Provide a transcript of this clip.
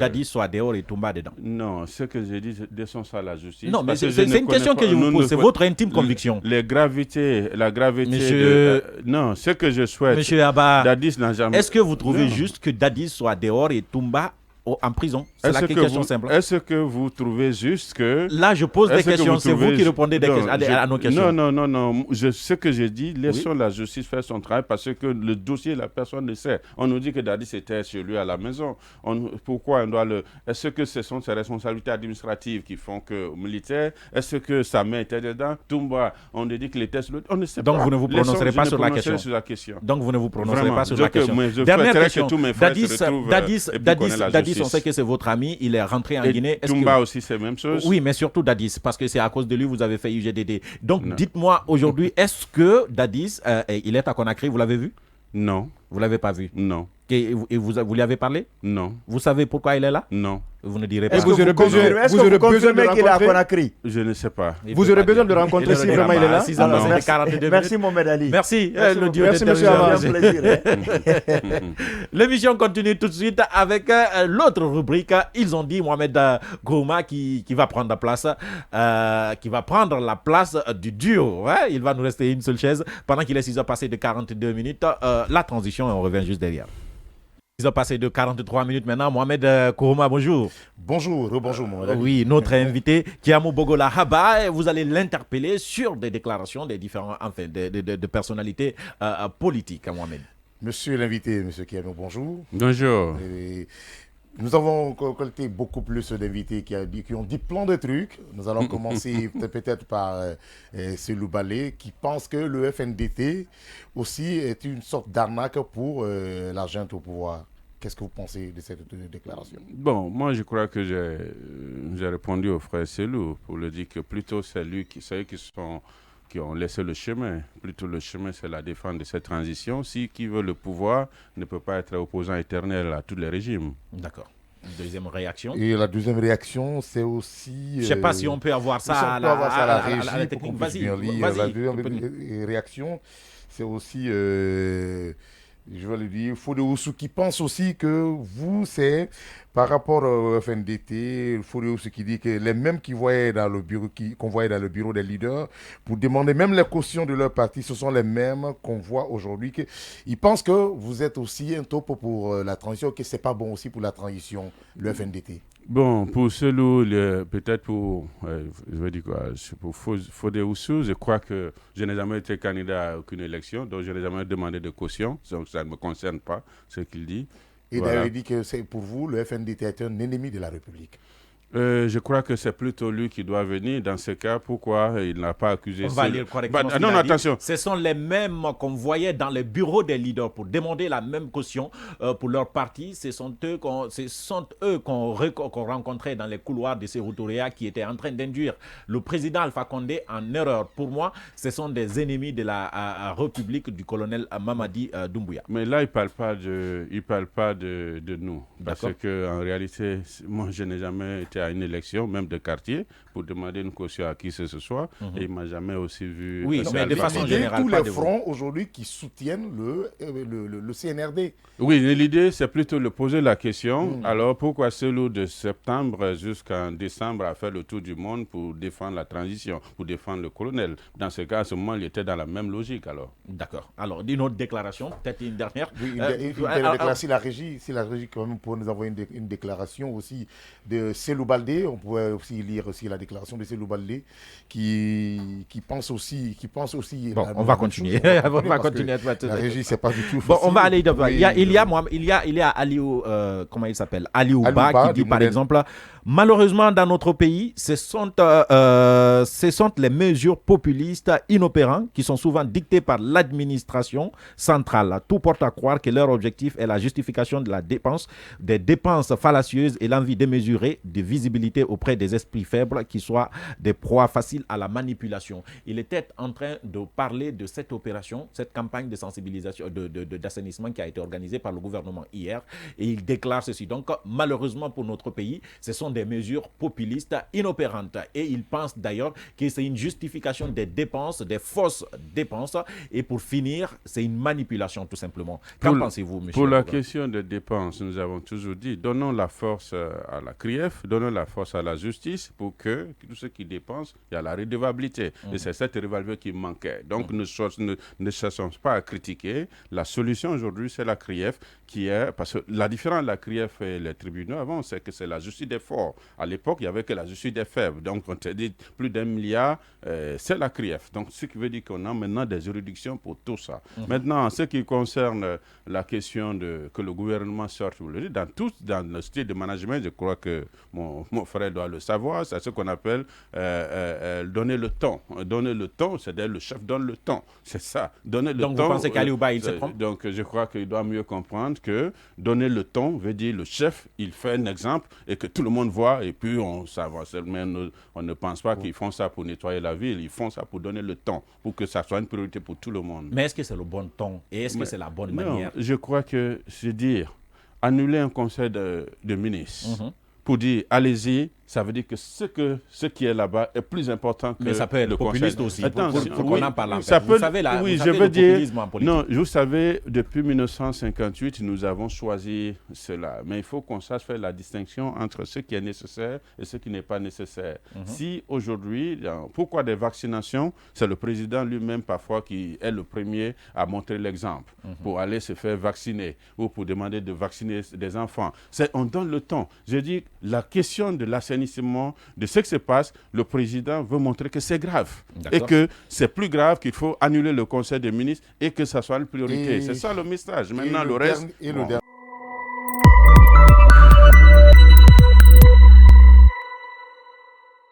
Dadis soit dehors et Toumba dedans. Non, ce que j'ai dit, laissons ça à la justice. Non, mais c'est une question que je vous pose. C'est votre intime conviction. La gravité Monsieur... Non, ce que je souhaite... Monsieur Abba, Dadis n'a jamais... est-ce que vous trouvez juste que Dadis soit dehors et Toumba en prison? C'est la question simple. Est-ce que vous trouvez juste que... Là, je pose des questions. C'est vous qui répondez à nos questions. Non. Ce que j'ai dit, laissons la justice faire son travail parce que le dossier, la personne le sait. On nous dit que Dadis était chez lui à la maison. Pourquoi on doit le... Est-ce que ce sont ses responsabilités administratives qui font que militaire? Est-ce que sa main était dedans? Toumba, on nous dit qu'il était sur le... On ne sait pas. Donc, vous ne vous prononcerez pas sur la question. Donc, vous ne vous prononcerez pas sur la question. Dernière question. Dadis, on sait que c'est votre ami, il est rentré en Guinée. Toumba aussi, c'est la même chose. Oui, mais surtout Dadis, parce que c'est à cause de lui que vous avez fait UGDD. Donc, dites-moi aujourd'hui, est-ce que Dadis, il est à Conakry, vous l'avez vu? Non. Vous ne l'avez pas vu? Non. Et vous lui avez parlé? Non. Vous savez pourquoi il est là? Non. Vous ne direz pas. Est-ce que vous confirmez qu'il est à Conakry? Je ne sais pas. Vous aurez besoin de le rencontrer si vraiment il est là. Merci Mohamed Ali. Merci. Merci monsieur Abba. L'émission continue tout de suite avec l'autre rubrique. Ils ont dit Mohamed Gouma qui va prendre la place, du duo. Ouais, il va nous rester une seule chaise pendant qu'il est 6 heures passées de 42 minutes. La transition et on revient juste derrière. Ils ont passé de 43 minutes maintenant. Mohamed Kourouma, bonjour. Bonjour, rebonjour Mohamed. Oui, notre invité, Kiamou Bogola Haba, vous allez l'interpeller sur des déclarations des différents, de personnalités politiques, Mohamed. Monsieur l'invité, monsieur Kiamou, bonjour. Bonjour. Nous avons collecté beaucoup plus d'invités qui ont dit plein de trucs. Nous allons commencer peut-être par Selou Balé qui pense que le FNDT aussi est une sorte d'arnaque pour l'argent au pouvoir. Qu'est-ce que vous pensez de cette déclaration? Bon, moi je crois que j'ai répondu au frère Selou pour lui dire que plutôt c'est eux qui ont laissé le chemin. Plutôt le chemin, c'est la défense de cette transition. Qui veut le pouvoir ne peut pas être opposant éternel à tous les régimes. D'accord. Deuxième réaction. Et la deuxième réaction, c'est aussi... Je ne sais pas si on peut avoir ça à la technique. Vas-y. La deuxième réaction, c'est aussi... je vais le dire, Fodé Oussou qui pense aussi que vous, c'est par rapport au FNDT, Fodé Oussou qui dit que les mêmes qu'on voyait dans le bureau des leaders pour demander même les cautions de leur parti, ce sont les mêmes qu'on voit aujourd'hui. Ils pensent que vous êtes aussi un taupe pour la transition, que ce n'est pas bon aussi pour la transition, le FNDT. Bon, pour Selou, peut-être pour, je vais dire quoi, pour Fodé Oussou, je crois que je n'ai jamais été candidat à aucune élection, donc je n'ai jamais demandé de caution, donc ça ne me concerne pas, ce qu'il dit. Et d'ailleurs, il dit que c'est pour vous, le FNDT est un ennemi de la République. Je crois que c'est plutôt lui qui doit venir. Dans ce cas, pourquoi il n'a pas accusé... On va lire correctement ce qu'il a dit. Attention. Ce sont les mêmes qu'on voyait dans les bureaux des leaders pour demander la même caution pour leur parti. Ce sont eux qu'on rencontrait dans les couloirs de Séroutoréa qui étaient en train d'induire le président Alpha Condé en erreur. Pour moi, ce sont des ennemis de la République du colonel Mamadi Doumbouya. Mais là, il ne parle pas de nous. Parce qu'en réalité, moi, je n'ai jamais été à une élection, même de quartier, pour demander une caution à qui que ce soit. Et il ne m'a jamais aussi vu... Oui, mais de façon générale, tous les fronts aujourd'hui qui soutiennent le CNRD. Oui, l'idée, c'est plutôt de poser la question. Alors, pourquoi Selou de septembre jusqu'en décembre a fait le tour du monde pour défendre la transition, pour défendre le colonel? Dans ce cas, à ce moment, il était dans la même logique, alors. D'accord. Alors, une autre déclaration, peut-être une dernière. Oui, si la régie quand même pour nous envoyer une déclaration aussi de Selou Baldé, on pourrait aussi lire aussi la déclaration de Selou Baldé qui pense aussi. Bon, on va continuer. On va continuer. La régie, c'est pas du tout. Bon, on va aller devant. Il y a Aliou, comment il s'appelle, Aliou Ba qui dit par exemple, malheureusement dans notre pays, ce sont les mesures populistes inopérantes qui sont souvent dictées par l'administration centrale. Tout porte à croire que leur objectif est la justification de des dépenses fallacieuses et l'envie démesurée de visibilité auprès des esprits faibles qui soient des proies faciles à la manipulation. Il était en train de parler de cette opération, cette campagne de sensibilisation, d'assainissement qui a été organisée par le gouvernement hier, et il déclare ceci. Donc, malheureusement pour notre pays, ce sont sont des mesures populistes inopérantes. Et il pense d'ailleurs que c'est une justification des dépenses, des fausses dépenses. Et pour finir, c'est une manipulation tout simplement. Qu'en pensez-vous, monsieur? Pour la question des dépenses, nous avons toujours dit, donnons la force à la CRIEF, donnons la force à la justice pour que tous ceux qui dépensent, il y a la redevabilité. Et c'est cette redevabilité qui manquait. Donc ne cherchons pas à critiquer. La solution aujourd'hui, c'est la CRIEF qui est... Parce que la différence de la CRIEF et les tribunaux avant, c'est que c'est la justice des forts. À l'époque, il n'y avait que la justice des faibles. Donc on t'a dit plus d'1 milliard, c'est la CRIEF. Donc ce qui veut dire qu'on a maintenant des juridictions pour tout ça. Maintenant, en ce qui concerne la question que le gouvernement sorte, dans le style de management, je crois que mon frère doit le savoir, c'est ce qu'on appelle donner le temps. Donner le temps, c'est-à-dire le chef donne le temps. C'est ça. Donner le temps. Donc vous pensez qu'Aliou Ba, il se trompe? Donc je crois qu'il doit mieux comprendre que donner le temps veut dire le chef, il fait un exemple et que tout le monde voit et puis on s'avance. Mais on ne pense pas qu'ils font ça pour nettoyer la ville, ils font ça pour donner le temps, pour que ça soit une priorité pour tout le monde. Mais est-ce que c'est le bon ton et est-ce que c'est la bonne manière? Je crois que c'est dire annuler un conseil de ministres pour dire allez-y, ça veut dire que ce qui est là-bas est plus important que mais ça peut être le populiste conseil. aussi, pour qu'on en parle. Ça peut, vous savez, je veux dire, en politique. non, vous savez, depuis 1958, nous avons choisi cela. Mais il faut qu'on sache faire la distinction entre ce qui est nécessaire et ce qui n'est pas nécessaire. Si aujourd'hui, pourquoi des vaccinations, c'est le président lui-même parfois qui est le premier à montrer l'exemple pour aller se faire vacciner ou pour demander de vacciner des enfants. On donne le temps. Je dis, la question de l'assainissement, de ce qui se passe, le président veut montrer que c'est grave et que c'est plus grave qu'il faut annuler le conseil des ministres et que ça soit une priorité. C'est ça le message. Maintenant, le reste...